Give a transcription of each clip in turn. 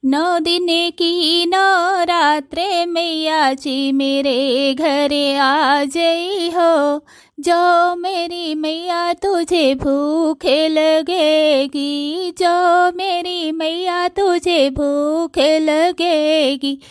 नौ दिन की नवरात्रे मैया जी मेरे घरे आ जई हो। जो मेरी मैया तुझे भूखे लगेगी, जो मेरी मैया तुझे भूखे लगेगी,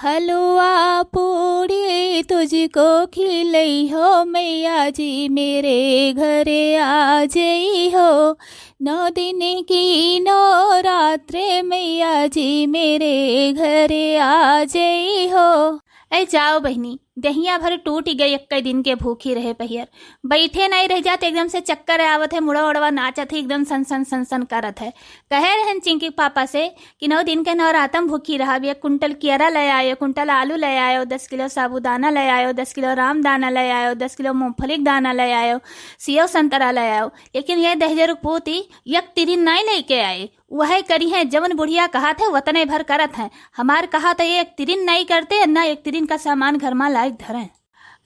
हलवा पूड़ी तुझको खिलई हो मैया जी मेरे घरे आ जई हो। 9 दिन की नवरात्रे मैया जी मेरे घरे आ जई हो। ऐ जाओ बहनी, दहिया भर टूट गई, इक्के दिन के भूखी रहे पहियर। बैठे नहीं रह जाते, एकदम से चक्कर आवत है, मुड़ा उड़वा नाचत है, एकदम सन सन सन सन करत है। कहे रहन चिंकी पापा से कि 9 दिन के नवरातम भूखी रहा। 1 कुंटल केरा ले आयो, कुंटल आलू ले आयो, 10 किलो साबुदाना ले आयो, 10 किलो रामदाना ले आयो, 10 किलो मूंगफली दाना ले आयो, सेव संतरा ले आयो। लेकिन यह 10,000 पोती 1 तिरिन नहीं लेके आए। वह करी है जवन बुढ़िया कहा थे वतने भर करत है। हमार कहा तो 1 तिरिन नहीं करते, ना 1 तिरिन का सामान घर में लायक धरे।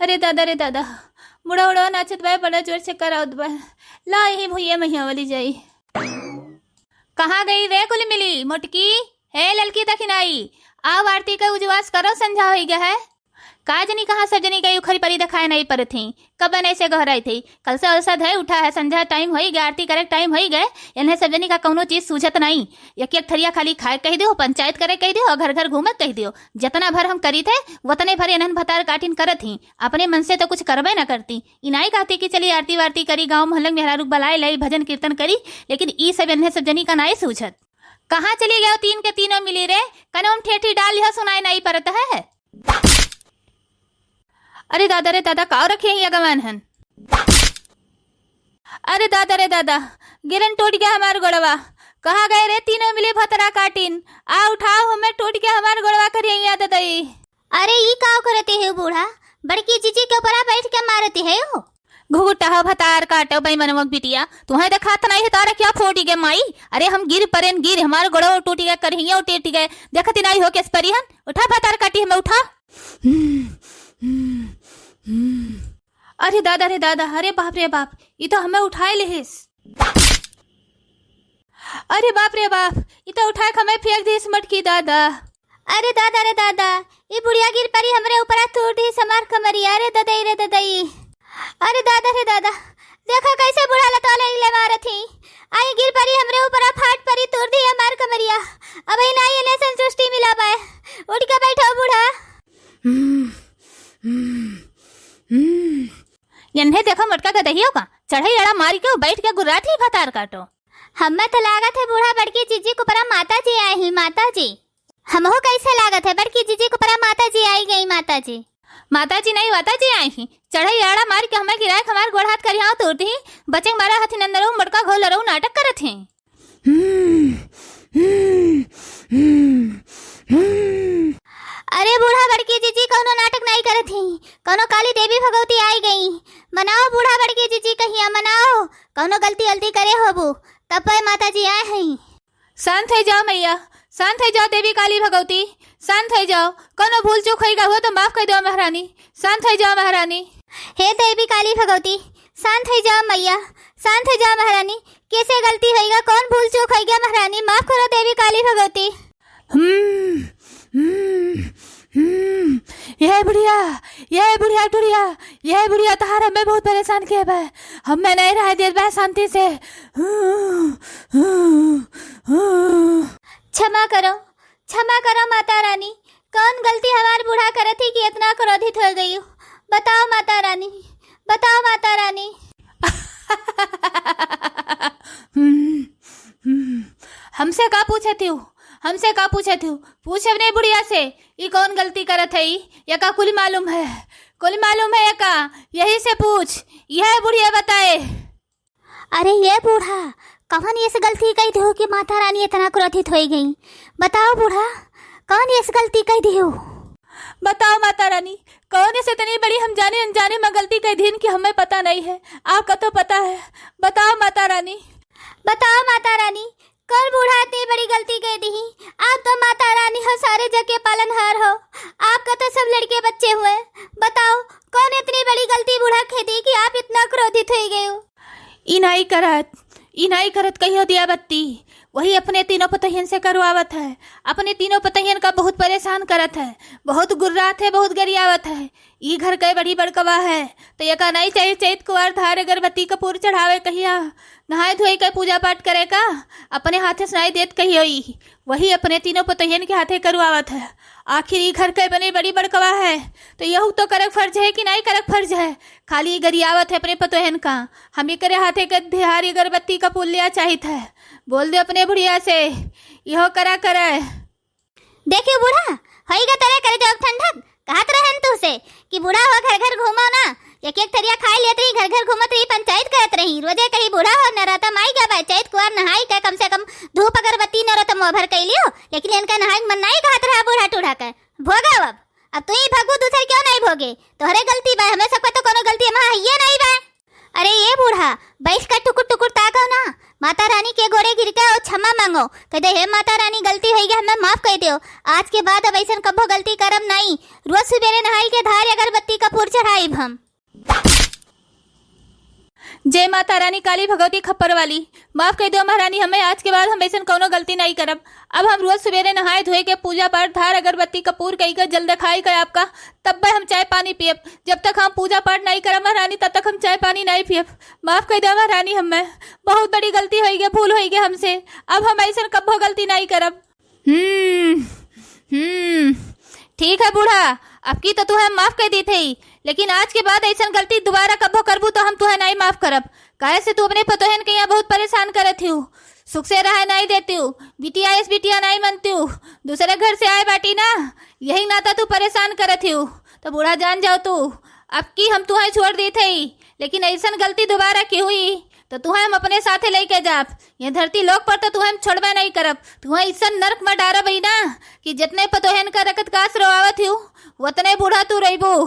अरे दादा मुड़ा उड़ा नाचत बा, बड़ा जोर से कराउत बा। ला यही भैया मैया वाली जाई। कहाँ गई रे कुल मिली मोटकी? हे ललकी तखिनाई, आओ आरती का उजवास करो, संझा हो गया है। का जनी कहाँ सब जनी गई उखरी परी दिखाए नहीं पर थी, कब ऐसे गहराई थी। कल से औसत है उठा है, संझा टाइम हो गया, आरती करे टाइम हो गए। इन्हें सब जनी का कौनो चीज सूझत नहीं। एक थरिया खाली खाए कह दियो, पंचायत करे कह दियो, घर घर घूमे कह दियो। जितना भर हम करी थे उतने भर इन्हन भतार काटिन करत ही। अपने मन से तो कुछ करबे न करती। इनाई कहती कि चली आरती वारती करी, गाँव मोहल्ले में मेहरारू बलाई लाई, भजन कीर्तन करी। लेकिन ई सब इन्हें सब जनी का नहीं सूझत। कहाँ चली गए 3 के 3 मिली रे? कनौन ठेठी डाल यह सुनाई नहीं पड़ता है। अरे दादा रे दादा, काव रखे हैं गवन हन। अरे दादा रे दादा, गिरन टूट गया हमार गोड़वा। कहाँ गए रे 3 मिले भतरा काटिन? आ उठाओ, हमें टूट गया हमार गोड़वा करिए याद दई। अरे ई काव करते है बूढ़ा? बड़की जीजी के ऊपर बैठ के मारते है हो। घुघुटा हो भतार काटो भाई मनमक बिटिया, तुम्हें दिखाता नहीं है तारा क्या फोटी गए माई। अरे हम गिर परेन गिर, हमारे गोड़वा टूट गया करिए टूट गए, देखती नहीं हो किस परिहन। उठा भतार काटी हमें, उठा। अरे दादा रे दादा, अरे बाप रे बाप, ये तो हमें उठाए लेहिस। अरे बाप रे बाप, ये तो उठाए हमें फेंक दी मटकी दादा। अरे दादा रे दादा, ये बुढ़िया गिर परी हमरे ऊपर टूट दी समार कमरिया। अरे ददई रे ददई, अरे दादा रे दादा, देखा कैसे बुढ़ा लताले ले मार थी। आई गिर परी हमरे ऊपर फाट परी तोड़ दी हमार कमरिया। अब ही नहीं इन्हें संतुष्टि मिला पाए। उठ के बैठो बूढ़ा। इन्हें देखो मटका का दहियो का चढ़ाई लड़ा मारी के बैठ के गुर्रा थी भतार काटो। हमें तो लागत है बूढ़ा बड़की जीजी को परा माता जी आई ही। माता जी हमको कैसे लागत है बड़की जीजी को परा माता जी आई गई। माता जी नहीं, माता जी आई ही। चढ़ाई लड़ा मार के हमें गिराए, हमार गोड़ हाथ करिया तोड़ती ही। बचे मारा हाथी नंदरो मटका घोल रहो नाटक करत हैं। अरे बूढ़ा बड़की जीजी कौनो नाटक नहीं करत थी। कौनो काली देवी भगवती आई गई। मनाओ बूढ़ा बड़की जीजी कहिया, मनाओ। कौनो गलती करे होबू तब पे माता जी आए हैं। शांत हो जाओ मैया, शांत हो जाओ देवी काली भगवती, शांत हो जाओ। कौनो भूल चूक होगा हुआ तो माफ कर दो महारानी, शांत हो जाओ महारानी। हे देवी काली भगवती, शांत हो जाओ मैया, शांत हो जाओ महारानी। कैसे गलती होगा, कौन भूल चूक होगा महारानी, माफ करो देवी काली भगवती। यह बुढ़िया तहार हमें बहुत परेशान किया बा। हमें नहीं रह दे बा शांति से। क्षमा करो माता रानी। कौन गलती हमार बूढ़ा करे थी कि इतना क्रोधित हो गई? बताओ माता रानी, बताओ माता रानी। हमसे का पूछे थी? पूछे नहीं बुढ़िया से ये कौन गलती करत है? या का कुल मालूम है या का? यही से पूछ, यह बुढ़िया बताए। अरे ये बूढ़ा कौन ये गलती कही थी कि माता रानी इतना क्रोधित हो गई? बताओ बूढ़ा, कौन ये गलती कही थी? बताओ माता रानी, कौन ऐसे इतनी बड़ी हम जाने अनजाने में गलती कही थी कि हमें पता नहीं है? आपका तो पता है, बताओ माता रानी। बताओ माता रानी, कौन बूढ़ा इतनी बड़ी गलती कह दी? आप तो माता रानी हो, सारे जग के पालनहार हो। आपका तो सब लड़के बच्चे हुए। बताओ कौन इतनी बड़ी गलती बूढ़ा कह दी कि आप इतना क्रोधित हो गए हो? इनाई करत कहियो दिया बत्ती। वही अपने तीनों पतहियन से करवावत है। अपने तीनों पतहियन का बहुत परेशान करत है, बहुत गुर्रात है, बहुत गरियावत है। ई घर के बड़ी बड़कवा है तो ये का नहीं चाहिए चैत कुवार धार अगरबत्ती कपूर चढ़ावे कहिया, नहाए धोए के पूजा पाठ करे का अपने हाथे सुनाई देत कही वही अपने तीनों पतहियन के हाथे करवावत है। आखिर ई घर के बने बड़ी बड़कवा है तो यहू तो करक फर्ज है कि नहीं करक फर्ज है। खाली गरियावत है अपने पतोहन का, हम करे हाथे के धिहारी अगरबत्ती का पुलिया चाहिए है। बोल दे अपने बुढ़िया से यहो करा करे। देखियो बूढ़ा होइगा तेरे करे जो ठंडक कहत रहन तू से कि बूढ़ा हो घर घर घूमो ना, एक एक थरिया खाई लेत रही, घर घर घूमत रही, पंचायत करत रही। रोजे कहीं बूढ़ा हो न रहता माई का पंचायत कुआर नहाई का कम से कम धूप अगरबत्ती न रहता मुंह भर कई लियो, लेकिन इनका नहाई मन नहीं कहत रहा बूढ़ा टूढ़ा का भोगा। अब तू ही भगू दूसरे क्यों नहीं भोगे, तोहरे गलती बा, हमें सबका तो कोनो गलती हमारा है नहीं बा। अरे ये बूढ़ा बैठ कर टुकुर टुकुर ताको ना, माता रानी के गोड़े गिर के और क्षमा मांगो, कहते हे माता रानी गलती होई गई हमें माफ कर दियो, आज के बाद अब ऐसा कभो गलती करम नहीं। रोज सुबेरे नहाई के धार अगरबत्ती कपूर चढ़ाई हम। जय माता रानी काली भगवती खप्पर वाली, माफ कर दो महारानी, हमें आज के बाद हम ऐसा कोनो गलती नहीं करब। अब हम रोज सवेरे नहाए धोए के पूजा पाठ धार अगरबत्ती कपूर कई का जल दिखाई का आपका, तब हम चाय पानी पियब। जब तक हम पूजा पाठ नहीं करब महारानी तब तक हम चाय पानी नहीं पियब। माफ कर दो महारानी, हमें बहुत बड़ी गलती हो गई, भूल हो गई हमसे। अब हम ऐसा कब्बो गलती नहीं करब। ठीक है बूढ़ा, अब की तो तुम्हें माफ कर दी थी, लेकिन आज के बाद ऐसा गलती दोबारा कब्बो करबू तो हम तुम्हें नहीं माफ करब। काहे से तू अपने पतोहन के यहाँ बहुत परेशान करत हूँ, सुख से रह नहीं देती हूँ, बिटिया इस बिटिया नहीं मनती हूँ, दूसरे घर से आए बाटी ना, यही नाता तू परेशान करत हूँ। तो बूढ़ा जान जाओ तू, अब की हम तुम्हें छोड़ दी थी, लेकिन ऐसा गलती दोबारा की हुई तो तुम्हें हम अपने साथे लेके जाब। ये धरती लोक पर तो तुम्हें छोड़बे नहीं करब, तुम्हें ऐसा नरक में डारब ही ना कि जितने पतोहन का रकत कास रोआवत हूँ उतने बूढ़ा तू रहीबू।